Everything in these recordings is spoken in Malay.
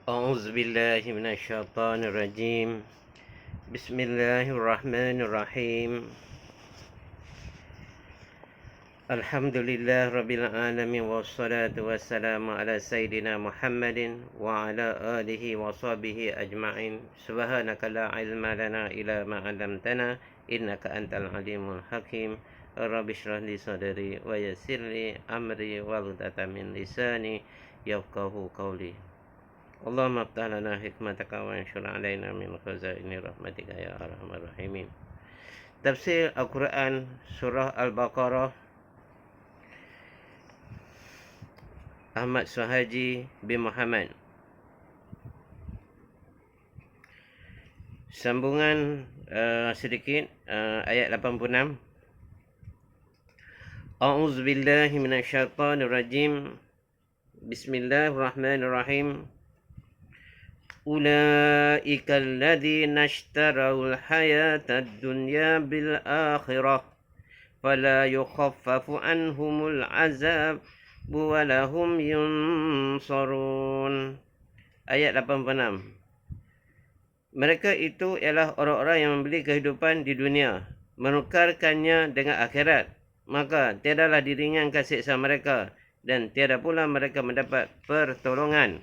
أعوذ بالله من الشيطان الرجيم بسم الله الرحمن الرحيم الحمد لله رب العالمين والصلاة والسلام على سيدنا محمد وعلى آله وصحبه أجمعين سبحانك لا علم لنا إلا ما علمتنا إنك أنت العليم الحكيم رب اشرح لي صدري ويسر لي أمري واحلل من لساني يفقهوا قولي Allahumma aftah lana hikmataka wa anshur alaina min khazaini rahmatika ya arhamar rahimin. Tafsir Al-Quran Surah Al-Baqarah, Ahmad Suhaji bin Muhammad. Sambungan sedikit ayat 86. A'udzubillahi minasyaitonirrajim. Bismillahirrahmanirrahim. أولئك الذين اشتروا الحياة الدنيا بالآخرة فلا يخفف عنهم العذاب ولهم ينصرون. Ayat 86. Mereka itu ialah orang-orang yang membeli kehidupan di dunia, menukarkannya dengan akhirat, maka tiadalah diringankan siksa mereka dan tiada pula mereka mendapat pertolongan.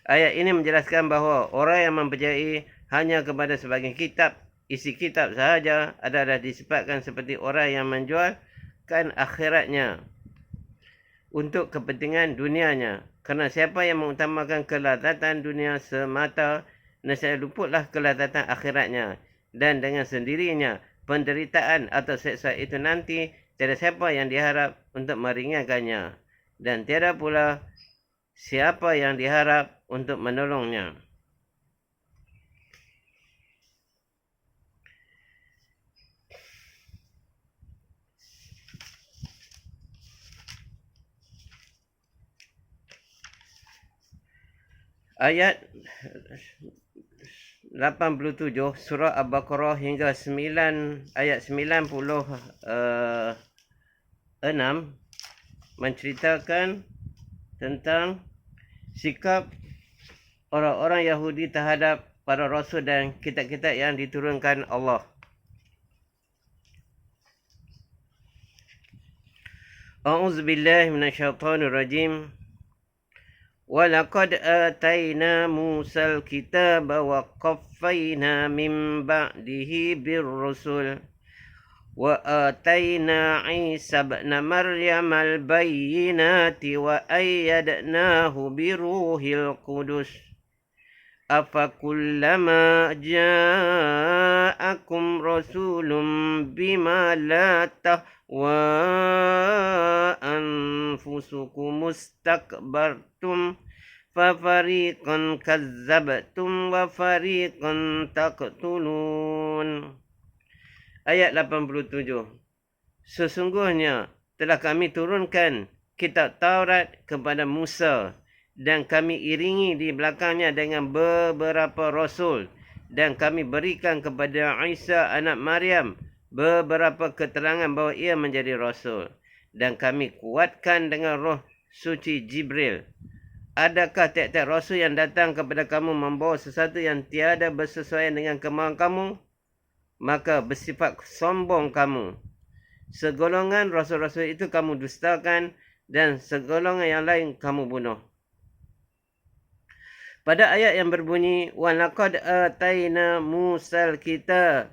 Ayat ini menjelaskan bahawa orang yang mempercayai hanya kepada sebahagian kitab, isi kitab sahaja adalah disifatkan seperti orang yang menjualkan akhiratnya untuk kepentingan dunianya. Kerana siapa yang mengutamakan kelazatan dunia semata, nescaya luputlah kelazatan akhiratnya. Dan dengan sendirinya, penderitaan atau seksa itu nanti, tiada siapa yang diharap untuk meringankannya. Dan tiada pula siapa yang diharap untuk menolongnya. Ayat 87 surah Al-Baqarah hingga 9 ayat 96 menceritakan tentang sikap orang-orang Yahudi terhadap para rasul dan kitab-kitab yang diturunkan Allah. A'udzubillahi minasyaitonirrajim. Walaqad atayna Musal kitaba wa qaffayna min ba'dihi birrusul wa atayna Isa ibn Maryam al-bayyinati wa ayyadnahu biruhil qudus. Afakullama ja'akum rasulun bima la tahwa anfusukum mustakbartum fafariqan kazzabtum wa fariqan taqtulun. Ayat 87. Sesungguhnya telah kami turunkan kitab Taurat kepada Musa dan kami iringi di belakangnya dengan beberapa rasul, dan kami berikan kepada Isa anak Maryam beberapa keterangan bahawa ia menjadi rasul, dan kami kuatkan dengan roh suci Jibril. Adakah tiap-tiap rasul yang datang kepada kamu membawa sesuatu yang tiada bersesuaian dengan kemahuan kamu? Maka bersifat sombong kamu. Segolongan rasul-rasul itu kamu dustakan, dan segolongan yang lain kamu bunuh. Pada ayat yang berbunyi walaqad atayna Musal kitab,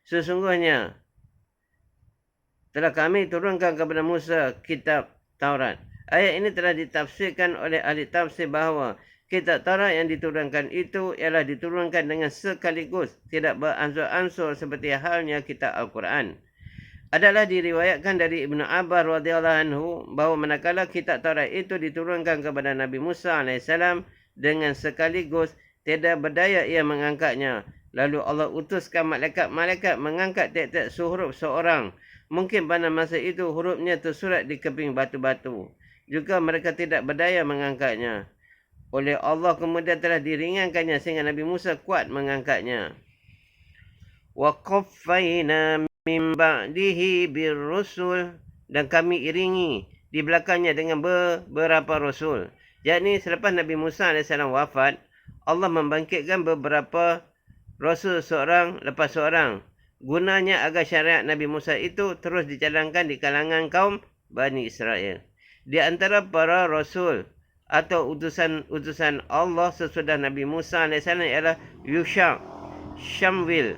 sesungguhnya telah kami turunkan kepada Musa kitab Taurat. Ayat ini telah ditafsirkan oleh ahli tafsir bahawa kitab Taurat yang diturunkan itu ialah diturunkan dengan sekaligus, tidak beransur-ansur seperti halnya kitab Al-Quran. Adalah diriwayatkan dari Ibnu Abbas radhiyallahu anhu bahawa manakala kitab Taurat itu diturunkan kepada Nabi Musa AS dengan sekaligus, tiada berdaya ia mengangkatnya. Lalu Allah utuskan malaikat-malaikat mengangkat tiap-tiap huruf seorang. Mungkin pada masa itu hurufnya tersurat di keping batu-batu. Juga mereka tidak berdaya mengangkatnya. Oleh Allah kemudian telah diringankannya sehingga Nabi Musa kuat mengangkatnya. Wa qaffayna min ba'dihi birrusul, dan kami iringi di belakangnya dengan beberapa rasul. Yakni selepas Nabi Musa AS wafat, Allah membangkitkan beberapa rasul seorang lepas seorang. Gunanya agar syariat Nabi Musa itu terus dijalankan di kalangan kaum Bani Israel. Di antara para rasul atau utusan Allah sesudah Nabi Musa AS ialah Yusha, Syamwil,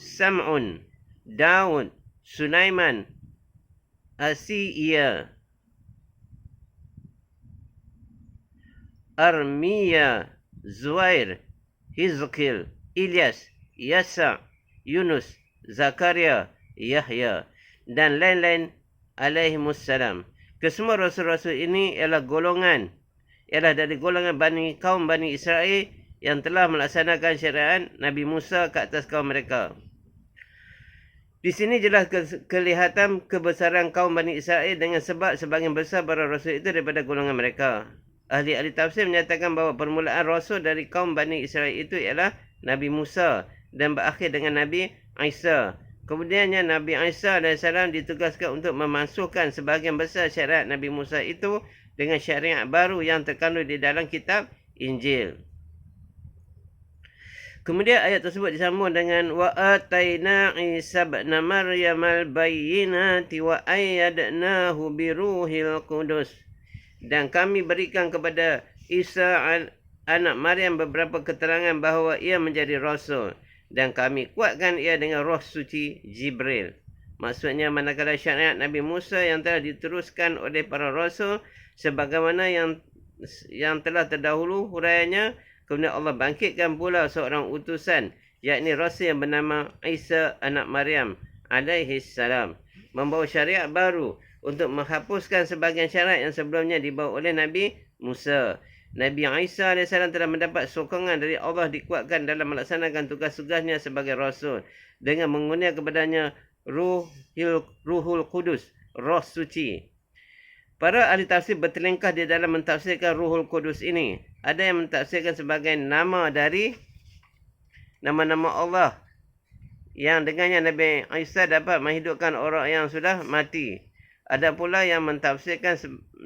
Sam'un, Daud, Sulaiman, Asiyah, Armiya, Zuhair, Hizqil, Ilyas, Yasa, Yunus, Zakaria, Yahya dan lain-lain alaihimussalam. Kesemua rasul-rasul ini ialah dari golongan kaum Bani Israel yang telah melaksanakan syariat Nabi Musa ke atas kaum mereka. Di sini jelas kelihatan kebesaran kaum Bani Israel dengan sebab sebagian besar para rasul itu daripada golongan mereka. Ahli-ahli tafsir menyatakan bahawa permulaan rasul dari kaum Bani Israel itu ialah Nabi Musa dan berakhir dengan Nabi Isa. Kemudiannya Nabi Isa AS ditugaskan untuk memasukkan sebahagian besar syariat Nabi Musa itu dengan syariat baru yang terkandung di dalam kitab Injil. Kemudian ayat tersebut disambung dengan wa ataina Isa ibn Maryam al-bayyinati wa ayyadnahu bi ruhil qudus. Dan kami berikan kepada Isa anak Maryam beberapa keterangan bahawa ia menjadi rasul dan kami kuatkan ia dengan roh suci Jibril. Maksudnya manakala syariat Nabi Musa yang telah diteruskan oleh para rasul sebagaimana yang telah terdahulu huraiannya, kemudian Allah bangkitkan pula seorang utusan, yakni rasul yang bernama Isa anak Maryam alaihi salam, membawa syariat baru untuk menghapuskan sebahagian syariat yang sebelumnya dibawa oleh Nabi Musa. Nabi Isa AS telah mendapat sokongan dari Allah dikuatkan dalam melaksanakan tugas-tugasnya sebagai rasul dengan mengurnia kepadanya Ruhul Qudus, roh suci. Para ahli tafsir bertelingkah di dalam mentafsirkan Ruhul Qudus ini. Ada yang mentafsirkan sebagai nama dari nama-nama Allah yang dengannya Nabi Isa dapat menghidupkan orang yang sudah mati. Ada pula yang mentafsirkan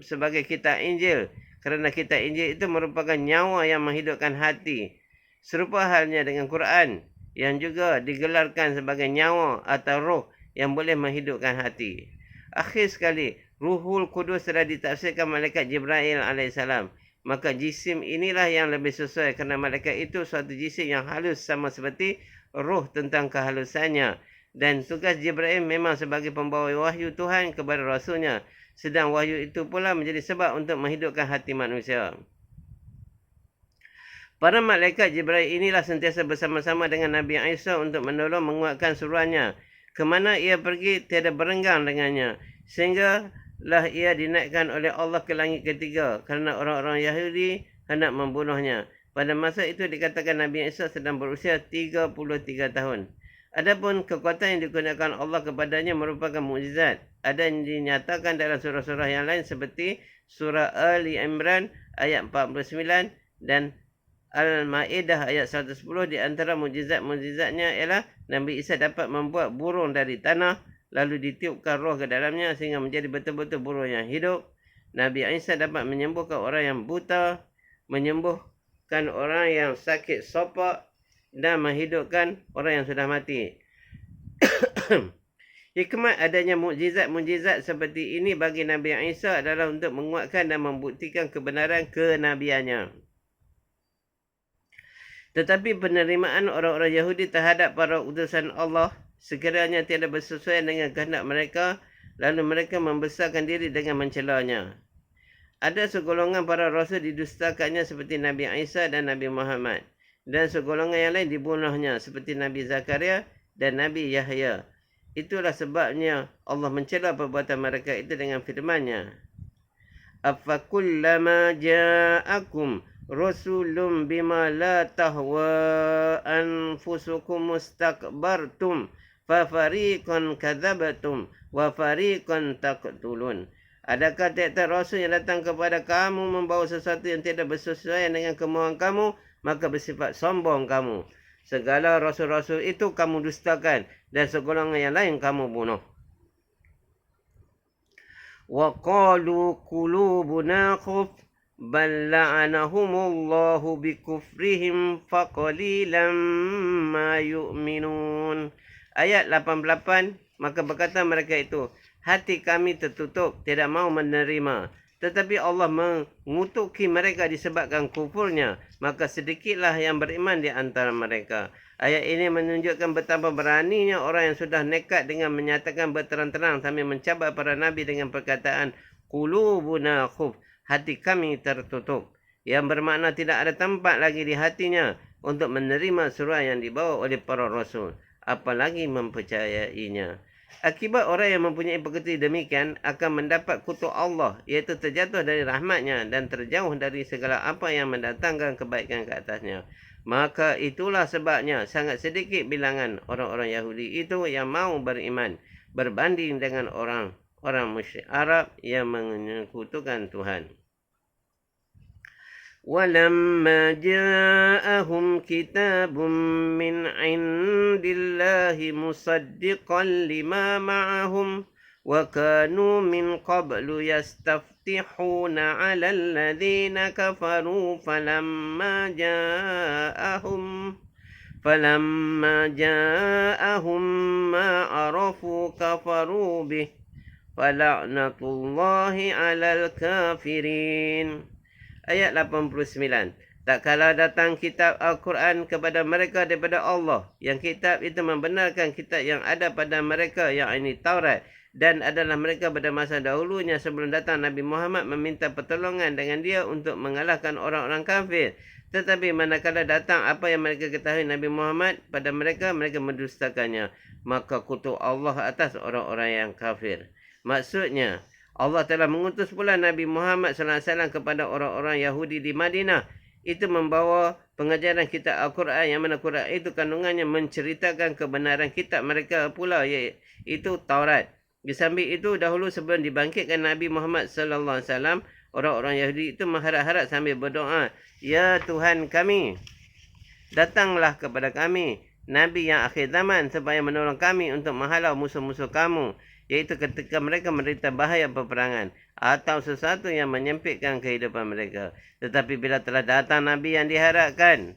sebagai kitab Injil, kerana kitab Injil itu merupakan nyawa yang menghidupkan hati. Serupa halnya dengan Quran yang juga digelarkan sebagai nyawa atau roh yang boleh menghidupkan hati. Akhir sekali, Ruhul Qudus telah ditafsirkan malaikat Jibril alaihissalam. Maka jisim inilah yang lebih sesuai kerana malaikat itu suatu jisim yang halus sama seperti roh tentang kehalusannya. Dan tugas Jibril memang sebagai pembawa wahyu Tuhan kepada Rasulnya. Sedang wahyu itu pula menjadi sebab untuk menghidupkan hati manusia. Para malaikat Jibril inilah sentiasa bersama-sama dengan Nabi Isa untuk menolong menguatkan suruhannya. Kemana ia pergi tiada berenggang dengannya. Sehinggalah ia dinaikkan oleh Allah ke langit ketiga. Kerana orang-orang Yahudi hendak membunuhnya. Pada masa itu dikatakan Nabi Isa sedang berusia 33 tahun. Adapun kekuatan yang digunakan Allah kepadanya merupakan mukjizat. Ada yang dinyatakan dalam surah-surah yang lain seperti surah Ali Imran ayat 49 dan Al-Ma'idah ayat 110. Di antara mukjizat-mukjizatnya ialah Nabi Isa dapat membuat burung dari tanah lalu ditiupkan roh ke dalamnya sehingga menjadi betul-betul burung yang hidup. Nabi Isa dapat menyembuhkan orang yang buta, menyembuhkan orang yang sakit sopak dan menghidupkan orang yang sudah mati. Hikmat adanya mukjizat-mukjizat seperti ini bagi Nabi Isa adalah untuk menguatkan dan membuktikan kebenaran kenabiannya. Tetapi penerimaan orang-orang Yahudi terhadap para utusan Allah sekiranya tidak bersesuaian dengan kehendak mereka, lalu mereka membesarkan diri dengan mencelanya. Ada segolongan para rasul didustakannya seperti Nabi Isa dan Nabi Muhammad. Dan segolongan yang lain dibunuhnya seperti Nabi Zakaria dan Nabi Yahya. Itulah sebabnya Allah mencela perbuatan mereka itu dengan firman-Nya. Afakullama ja'akum rasulun bima la tahwa anfusukum mustakbartum fa fariqan kadzabtum wa fariqan taqtulun. Adakah tiap-tiap rasul yang datang kepada kamu membawa sesuatu yang tidak bersesuaian dengan kemahuan kamu, maka bersifat sombong kamu. Segala rasul-rasul itu kamu dustakan dan segolongan yang lain kamu bunuh. Wa qalu qulubuna khuf bal la'anahumullahu bikufrihim faqalilan ma yu'minun. Ayat 88, maka berkata mereka itu, hati kami tertutup, tidak mau menerima. Tetapi Allah mengutuki mereka disebabkan kufurnya, maka sedikitlah yang beriman di antara mereka. Ayat ini menunjukkan betapa beraninya orang yang sudah nekat dengan menyatakan berterang-terang sambil mencabar para nabi dengan perkataan qulubuna khuf, hati kami tertutup, yang bermakna tidak ada tempat lagi di hatinya untuk menerima surah yang dibawa oleh para rasul, apalagi mempercayainya. Akibat orang yang mempunyai pekerti demikian akan mendapat kutuk Allah, iaitu terjatuh dari rahmatnya dan terjauh dari segala apa yang mendatangkan kebaikan ke atasnya. Maka itulah sebabnya sangat sedikit bilangan orang-orang Yahudi itu yang mau beriman berbanding dengan orang musyrik Arab yang menyekutukan Tuhan. وَلَمَّا جَاءَهُمْ كِتَابٌ مِّنْ عِندِ اللَّهِ مُصَدِّقًا لِمَا مَعَهُمْ وَكَانُوا مِنْ قَبْلُ يَسْتَفْتِحُونَ عَلَى الَّذِينَ كَفَرُوا فَلَمَّا جَاءَهُمْ مَا عَرَفُوا كَفَرُوا بِهِ فَلَعْنَةُ اللَّهِ عَلَى الْكَافِرِينَ. Ayat 89. Tak kala datang kitab Al-Quran kepada mereka daripada Allah, yang kitab itu membenarkan kitab yang ada pada mereka, yang ini Taurat, dan adalah mereka pada masa dahulunya sebelum datang Nabi Muhammad meminta pertolongan dengan dia untuk mengalahkan orang-orang kafir. Tetapi manakala datang apa yang mereka ketahui Nabi Muhammad pada mereka, mereka mendustakannya. Maka kutuk Allah atas orang-orang yang kafir. Maksudnya, Allah telah mengutus pula Nabi Muhammad SAW kepada orang-orang Yahudi di Madinah. Itu membawa pengajaran kitab Al-Quran, yang mana Quran itu kandungannya menceritakan kebenaran kitab mereka pula, iaitu Taurat. Di samping itu, dahulu sebelum dibangkitkan Nabi Muhammad SAW, orang-orang Yahudi itu mengharap-harap sambil berdoa, ya Tuhan kami, datanglah kepada kami Nabi yang akhir zaman supaya menolong kami untuk menghalau musuh-musuh kamu, iaitu ketika mereka menderita bahaya peperangan atau sesuatu yang menyempitkan kehidupan mereka. Tetapi bila telah datang Nabi yang diharapkan,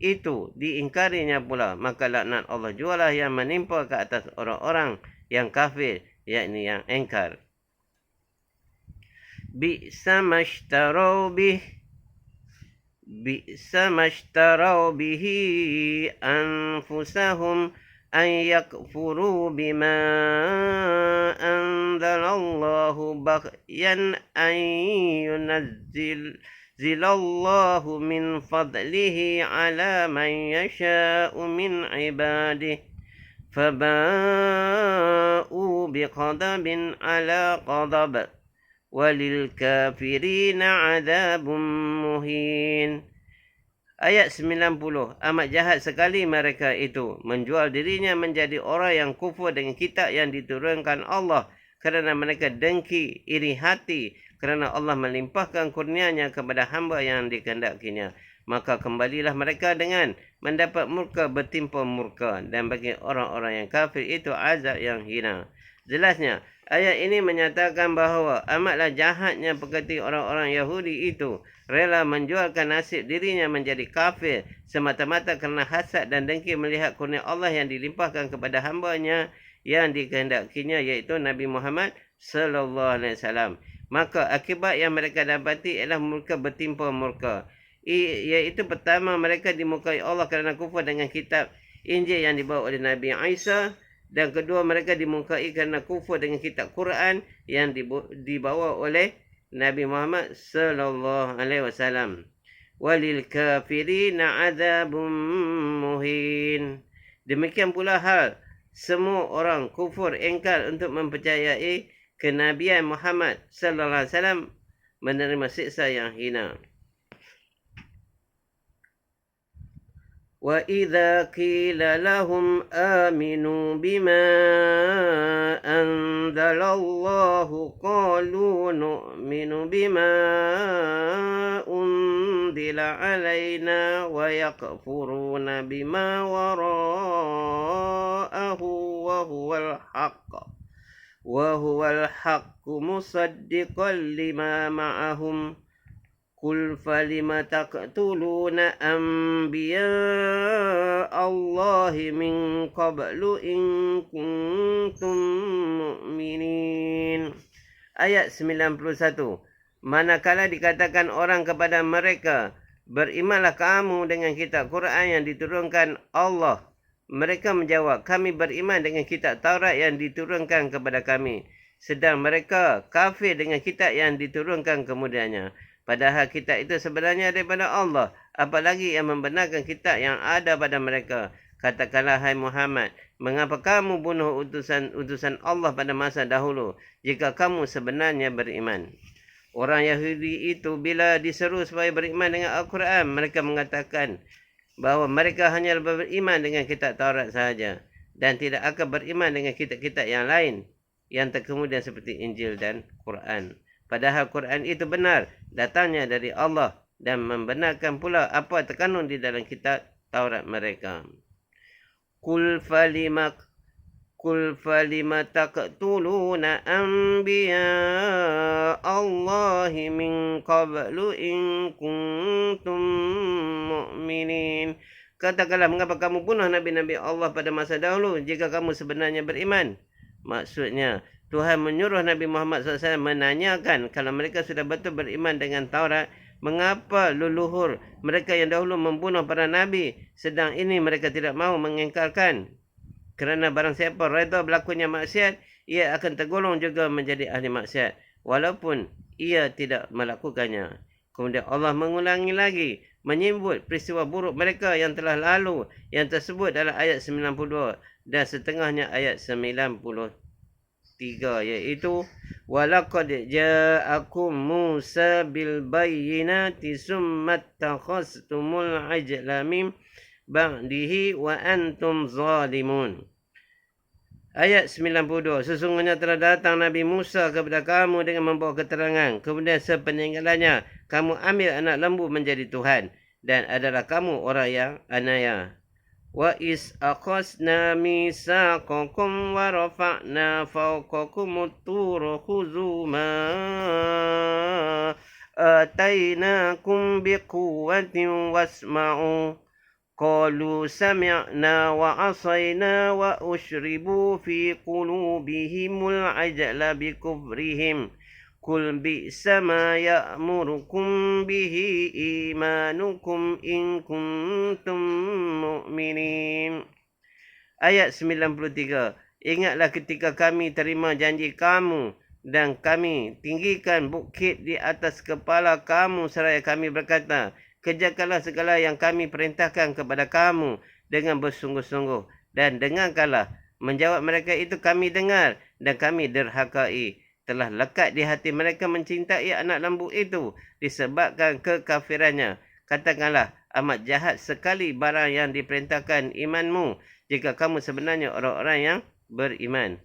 itu diingkarinya pula, maka laknat Allah jualah yang menimpa ke atas orang-orang yang kafir, yakni yang engkar. Bi'sa mashtarau bihi anfusahum an yakfuru bima anzalallahu baghyan an yunazzilallahu min fadlihi ala man yasha'u min ibadihi faba'u biqadabin ala qadab walil kafirina adabun muhin. Ayat 90. Amat jahat sekali mereka itu, menjual dirinya menjadi orang yang kufur dengan kitab yang diturunkan Allah, kerana mereka dengki, iri hati, kerana Allah melimpahkan kurnianya kepada hamba yang dikehendakinya. Maka kembalilah mereka dengan mendapat murka bertimpa murka, dan bagi orang-orang yang kafir itu azab yang hina. Jelasnya, ayat ini menyatakan bahawa amatlah jahatnya pekerti orang-orang Yahudi itu rela menjualkan nasib dirinya menjadi kafir semata-mata kerana hasad dan dengki melihat kurnia Allah yang dilimpahkan kepada hambanya yang dikehendakinya, iaitu Nabi Muhammad sallallahu alaihi wasallam. Maka akibat yang mereka dapati ialah murka bertimpa murka, iaitu pertama, mereka dimukai Allah kerana kufur dengan kitab Injil yang dibawa oleh Nabi Isa, dan kedua, mereka dimukai kerana kufur dengan kitab Quran yang dibawa oleh Nabi Muhammad sallallahu alaihi wasallam. Walil kafirina adzabun muhin. Demikian pula hal semua orang kufur engkar untuk mempercayai kenabian Muhammad sallallahu alaihi wasallam menerima siksa yang hina. وَإِذَا قِيلَ لَهُمْ آمِنُوا بِمَا أَنزَلَ اللَّهُ قَالُوا نُؤْمِنُ بِمَا أُنزِلَ عَلَيْنَا وَيَكْفُرُونَ بِمَا وَرَاءَهُ وَهُوَ الْحَقُّ مُصَدِّقًا لِمَا مَعَهُمْ قل فلم تقتلون أنبياء الله من قبل إن كنتم مؤمنين. Ayat 91. Manakala dikatakan orang kepada mereka, berimanlah kamu dengan kitab Quran yang diturunkan Allah. Mereka menjawab, kami beriman dengan kitab Taurat yang diturunkan kepada kami. Sedang mereka kafir dengan kitab yang diturunkan kemudiannya. Padahal kitab itu sebenarnya daripada Allah. Apalagi yang membenarkan kitab yang ada pada mereka. Katakanlah, hai Muhammad, mengapa kamu bunuh utusan Allah pada masa dahulu, jika kamu sebenarnya beriman? Orang Yahudi itu bila diseru supaya beriman dengan Al-Quran, mereka mengatakan bahawa mereka hanya beriman dengan kitab Taurat sahaja dan tidak akan beriman dengan kitab-kitab yang lain yang terkemudian seperti Injil dan Quran. Padahal Quran itu benar, datangnya dari Allah dan membenarkan pula apa terkandung di dalam kitab Taurat mereka. Qul falima taqtuluna anbiya Allahi min qablu in kuntum mu'minin. Katakanlah, mengapa kamu bunuh nabi-nabi Allah pada masa dahulu jika kamu sebenarnya beriman? Maksudnya, Tuhan menyuruh Nabi Muhammad SAW menanyakan kalau mereka sudah betul beriman dengan Taurat, mengapa leluhur mereka yang dahulu membunuh para nabi, sedang ini mereka tidak mahu mengingkarkan. Kerana barang siapa redha berlakunya maksiat, ia akan tergolong juga menjadi ahli maksiat, walaupun ia tidak melakukannya. Kemudian Allah mengulangi lagi, menyebut peristiwa buruk mereka yang telah lalu, yang tersebut dalam ayat 92 dan setengahnya ayat 93, iaitu walaqad ja'akum Musa bil bayyinati summa takhastumul ajla min ba'dihi wa antum zalimun. Ayat 92, sesungguhnya telah datang Nabi Musa kepada kamu dengan membawa keterangan, kemudian sepeninggalannya kamu ambil anak lembu menjadi Tuhan, dan adalah kamu orang yang anaya. Wa is aqasna misaqakum wa rafa'na fawqakumut tur khudhu ma atainakum biquwwatin wasma'u. Qalu sami'na wa asayna wa ushribu fi qulubihimul ajla bikufrihim. Qul bi'sa ma ya'murukum bihi imanukum in kuntum mu'minin. Ayat 93. Ingatlah ketika kami terima janji kamu dan kami tinggikan bukit di atas kepala kamu seraya kami berkata, kerjakanlah segala yang kami perintahkan kepada kamu dengan bersungguh-sungguh dan dengarkanlah. Menjawab mereka itu, kami dengar dan kami derhakai. Telah lekat di hati mereka mencintai anak lembu itu disebabkan kekafirannya. Katakanlah, amat jahat sekali barang yang diperintahkan imanmu jika kamu sebenarnya orang-orang yang beriman.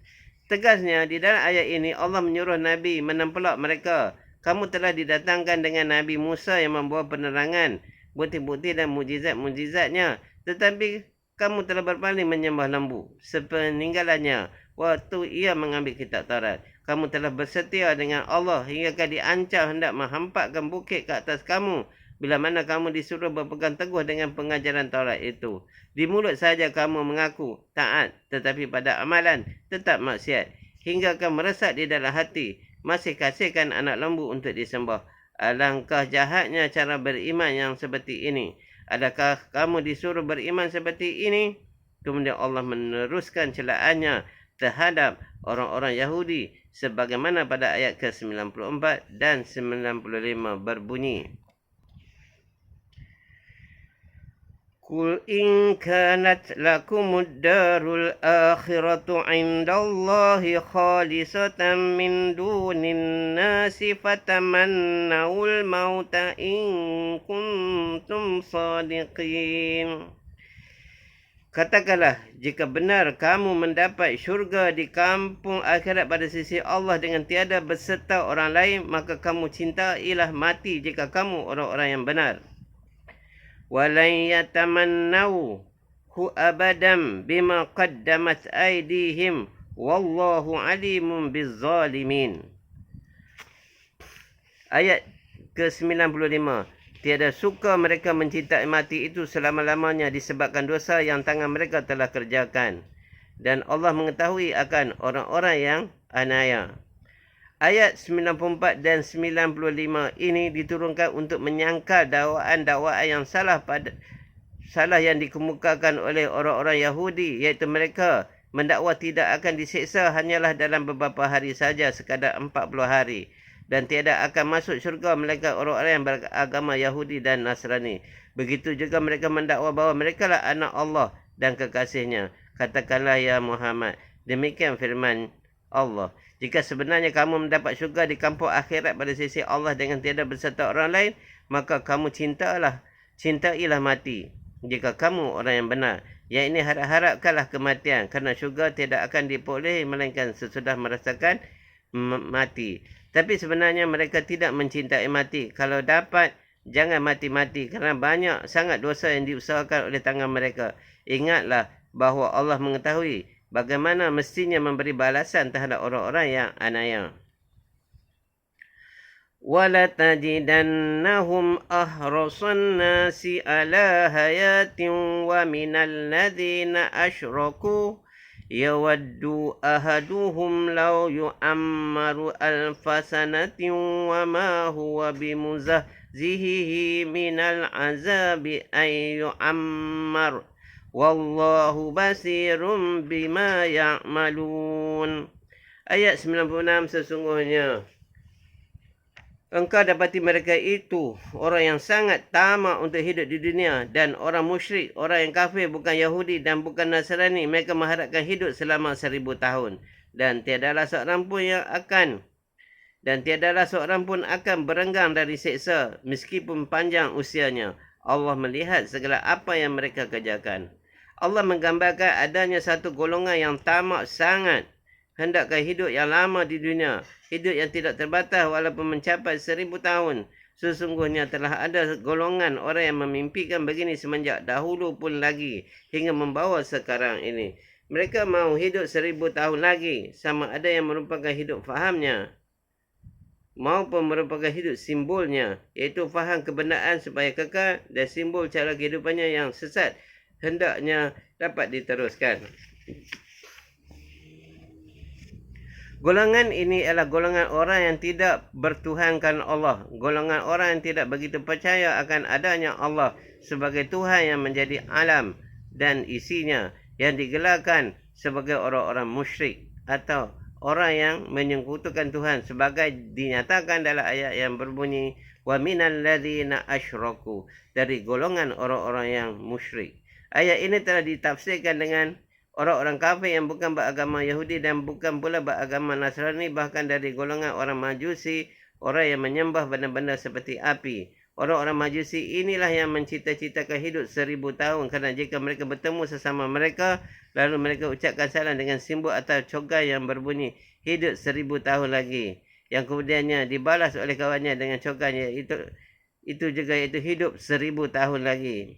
Tegasnya, di dalam ayat ini Allah menyuruh Nabi menempelak mereka. Kamu telah didatangkan dengan Nabi Musa yang membawa penerangan, bukti-bukti dan mujizat-mujizatnya. Tetapi kamu telah berpaling menyembah lembu. Sepeninggalannya, waktu ia mengambil kitab Taurat, kamu telah bersetia dengan Allah hingga diancam hendak menghampakkan bukit ke atas kamu bila mana kamu disuruh berpegang teguh dengan pengajaran Taurat itu. Di mulut saja kamu mengaku taat, tetapi pada amalan tetap maksiat, hingga kamu meresap di dalam hati, masih kasihkan anak lembu untuk disembah. Alangkah jahatnya cara beriman yang seperti ini. Adakah kamu disuruh beriman seperti ini? Kemudian Allah meneruskan celaannya terhadap orang-orang Yahudi sebagaimana pada ayat ke-94 dan 95 berbunyi, Qul in kanat lakumud darul akhiratu indallahi khalisatan min dunin nasi fatamannawul mauta in kuntum sadiqin. Katakanlah, jika benar kamu mendapat syurga di kampung akhirat pada sisi Allah dengan tiada berserta orang lain, maka kamu cintailah mati jika kamu orang-orang yang benar. Walan yatamannawhu abadan bima qaddamat aydihim wallahu alimun bizzalimin. Ayat ke-95. Tiada suka mereka mencintai mati itu selama-lamanya disebabkan dosa yang tangan mereka telah kerjakan. Dan Allah mengetahui akan orang-orang yang aniaya. Ayat 94 dan 95 ini diturunkan untuk menyangkal dakwaan-dakwaan yang salah yang dikemukakan oleh orang-orang Yahudi, iaitu mereka mendakwa tidak akan diseksa hanyalah dalam beberapa hari saja, sekadar 40 hari. Dan tiada akan masuk syurga melainkan orang-orang yang beragama Yahudi dan Nasrani. Begitu juga mereka mendakwa bahawa mereka lah anak Allah dan kekasihnya. Katakanlah ya Muhammad, demikian firman Allah. Jika sebenarnya kamu mendapat syurga di kampung akhirat pada sisi Allah dengan tiada berserta orang lain, maka kamu cintailah mati. Jika kamu orang yang benar, yang ini harapkanlah kematian, kerana syurga tidak akan diperolehi melainkan sesudah merasakan mati. Tapi sebenarnya mereka tidak mencintai mati. Kalau dapat, jangan mati-mati, kerana banyak sangat dosa yang diusahakan oleh tangan mereka. Ingatlah bahawa Allah mengetahui bagaimana mestinya memberi balasan terhadap orang-orang yang aniaya. وَلَتَجِدَنَّهُمْ أَحْرَصَ النَّاسِ عَلَى حَيَاةٍ وَمِنَ الَّذِينَ أَشْرَكُوا يَوَدُّ أَحَدُهُمْ لَوْ يُعَمَّرُ أَلْفَ سَنَةٍ وَمَا هُوَ بِمُزَحْزِحِهِ مِنَ الْعَذَابِ أَن يُعَمَّرَ وَاللَّهُ بَصِيرٌ بِمَا يَعْمَلُونَ. Ayat 96, sesungguhnya engkau dapati mereka itu orang yang sangat tamak untuk hidup di dunia, dan orang musyrik, orang yang kafir, bukan Yahudi dan bukan Nasrani, mereka mengharapkan hidup selama 1000 tahun. Dan tiadalah seorang pun akan berenggang dari seksa meskipun panjang usianya. Allah melihat segala apa yang mereka kerjakan. Allah menggambarkan adanya satu golongan yang tamak sangat hendakkan hidup yang lama di dunia, hidup yang tidak terbatas walaupun mencapai 1000 tahun. Sesungguhnya telah ada golongan orang yang memimpikan begini semenjak dahulu pun lagi, hingga membawa sekarang ini. Mereka mahu hidup 1000 tahun lagi, sama ada yang merupakan hidup fahamnya maupun merupakan hidup simbolnya, iaitu faham kebenaran supaya kekal, dan simbol cara kehidupannya yang sesat hendaknya dapat diteruskan. Golongan ini adalah golongan orang yang tidak bertuhankan Allah. Golongan orang yang tidak begitu percaya akan adanya Allah sebagai Tuhan yang menjadi alam dan isinya, yang digelarkan sebagai orang-orang musyrik atau orang yang menyekutukan Tuhan, sebagai dinyatakan dalam ayat yang berbunyi wa minal ladzina asyraku, dari golongan orang-orang yang musyrik. Ayat ini telah ditafsirkan dengan orang-orang kafir yang bukan beragama Yahudi dan bukan pula beragama Nasrani, bahkan dari golongan orang Majusi, orang yang menyembah benda-benda seperti api. Orang-orang Majusi inilah yang mencita-citakan hidup 1000 tahun, kerana jika mereka bertemu sesama mereka, lalu mereka ucapkan salam dengan simbol atau cogai yang berbunyi hidup 1000 tahun lagi, yang kemudiannya dibalas oleh kawannya dengan cogainya itu juga iaitu hidup 1000 tahun lagi.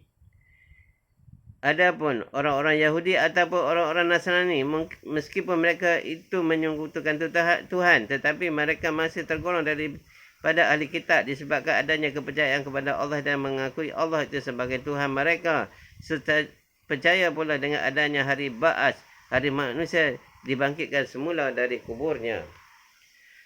Adapun orang-orang Yahudi ataupun orang-orang Nasrani, meskipun mereka itu menyekutukan Tuhan, tetapi mereka masih tergolong daripada ahli kitab disebabkan adanya kepercayaan kepada Allah dan mengakui Allah itu sebagai Tuhan mereka, serta percaya pula dengan adanya hari Ba'ats, hari manusia dibangkitkan semula dari kuburnya.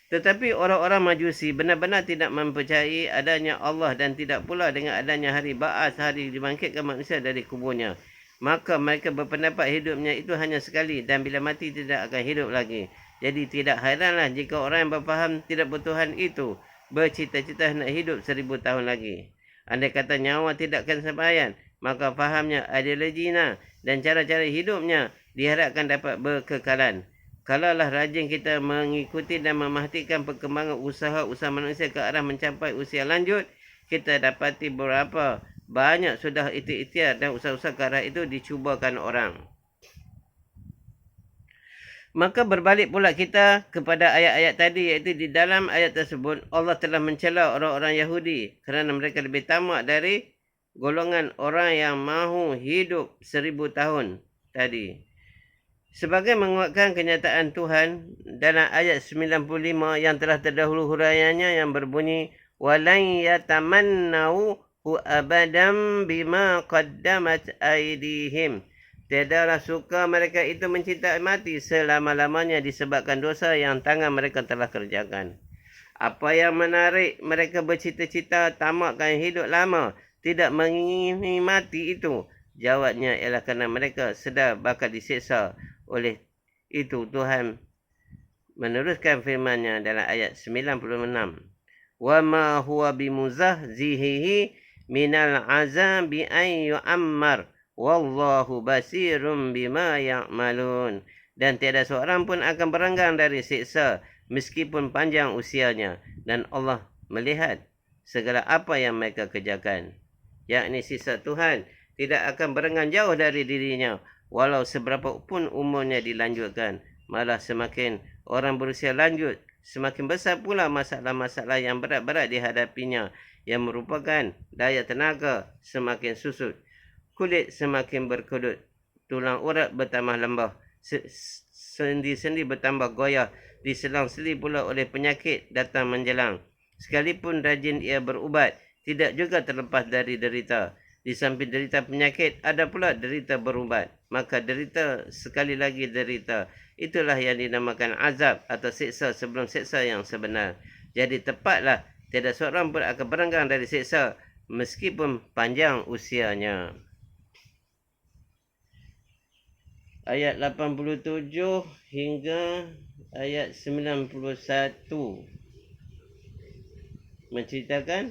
Tetapi orang-orang Majusi benar-benar tidak mempercayai adanya Allah dan tidak pula dengan adanya hari Ba'ats, hari dibangkitkan manusia dari kuburnya. Maka mereka berpendapat hidupnya itu hanya sekali dan bila mati tidak akan hidup lagi. Jadi tidak hairanlah jika orang yang berfaham tidak bertuhan itu bercita-cita nak hidup 1000 tahun lagi. Andai kata nyawa tidak akan sembahyang, maka fahamnya, ideologinya dan cara-cara hidupnya diharapkan dapat berkekalan. Kalaulah rajin kita mengikuti dan memahatikan perkembangan usaha-usaha manusia ke arah mencapai usia lanjut, kita dapati berapa banyak sudah ikhtiar dan usaha-usaha ke arah itu dicubakan orang. Maka berbalik pula kita kepada ayat-ayat tadi, iaitu di dalam ayat tersebut Allah telah mencela orang-orang Yahudi kerana mereka lebih tamak dari golongan orang yang mahu hidup 1000 tahun tadi. Sebagai menguatkan kenyataan Tuhan dalam ayat 95 yang telah terdahulu huraiannya yang berbunyi walan yatamannahu abadan bima qaddamat aydihim. Tiadalah suka mereka itu mencintai mati selama-lamanya disebabkan dosa yang tangan mereka telah kerjakan. Apa yang menarik mereka bercita-cita tamakkan hidup lama, tidak mengingini mati itu? Jawabnya ialah kerana mereka sedar bakal disiksa. Oleh itu Tuhan meneruskan firman-Nya dalam ayat 96. Wa ma huwa bimuzahzihi minal azabi an yu'ammar. Wallahu basirum bima ya'malun. Dan tiada seorang pun akan berenggang dari siksa meskipun panjang usianya. Dan Allah melihat segala apa yang mereka kerjakan. Yakni siksa Tuhan tidak akan berenggang jauh dari dirinya. Walau seberapa pun umurnya dilanjutkan. Malah semakin orang berusia lanjut, semakin besar pula masalah-masalah yang berat-berat dihadapinya. Yang merupakan daya tenaga semakin susut. Kulit semakin berkedut, tulang urat bertambah lembah, sendi-sendi bertambah goyah, diselang-seli pula oleh penyakit datang menjelang. Sekalipun rajin ia berubat, tidak juga terlepas dari derita. Di samping derita penyakit, ada pula derita berubat. Maka derita sekali lagi derita. Itulah yang dinamakan azab atau siksa sebelum siksa yang sebenar. Jadi tepatlah, tiada seorang pun akan berenggang dari siksa meskipun panjang usianya. Ayat 87 hingga ayat 91 menceritakan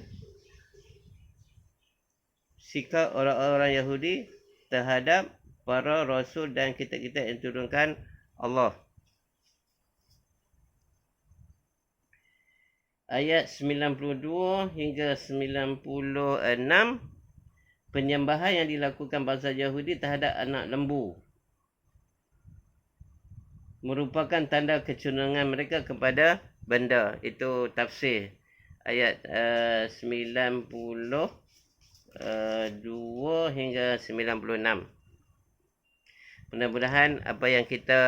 sikap orang-orang Yahudi terhadap para rasul dan kitab-kitab yang diturunkan Allah. Ayat 92 hingga 96, penyembahan yang dilakukan bangsa Yahudi terhadap anak lembu merupakan tanda kecenderungan mereka kepada benda. Itu tafsir ayat 92 hingga 96. Mudah-mudahan apa yang kita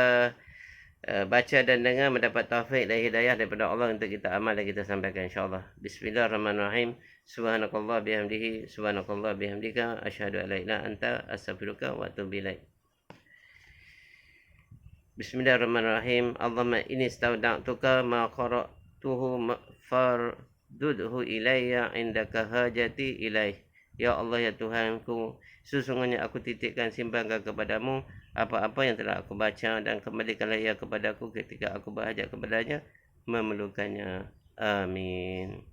baca dan dengar mendapat taufik dan hidayah daripada Allah untuk kita amal dan kita sampaikan insya-Allah. Bismillahirrahmanirrahim. Subhanakallah bihamdihi, subhanakallah bihamdika, asyhadu an la ilaha anta, astaghfiruka wa atubu ilaik. Bismillahirrahmanirrahim. Allahumma inni istaudattuka ma qara'tuhu fardudhu ilayya indaka hajati ilaih. Ya Allah ya Tuhanku, sesungguhnya aku titipkan simpankan kepadamu apa-apa yang telah aku baca dan kembalikanlah ia kepadaku ketika aku berhajat kepadanya memerlukannya. Amin.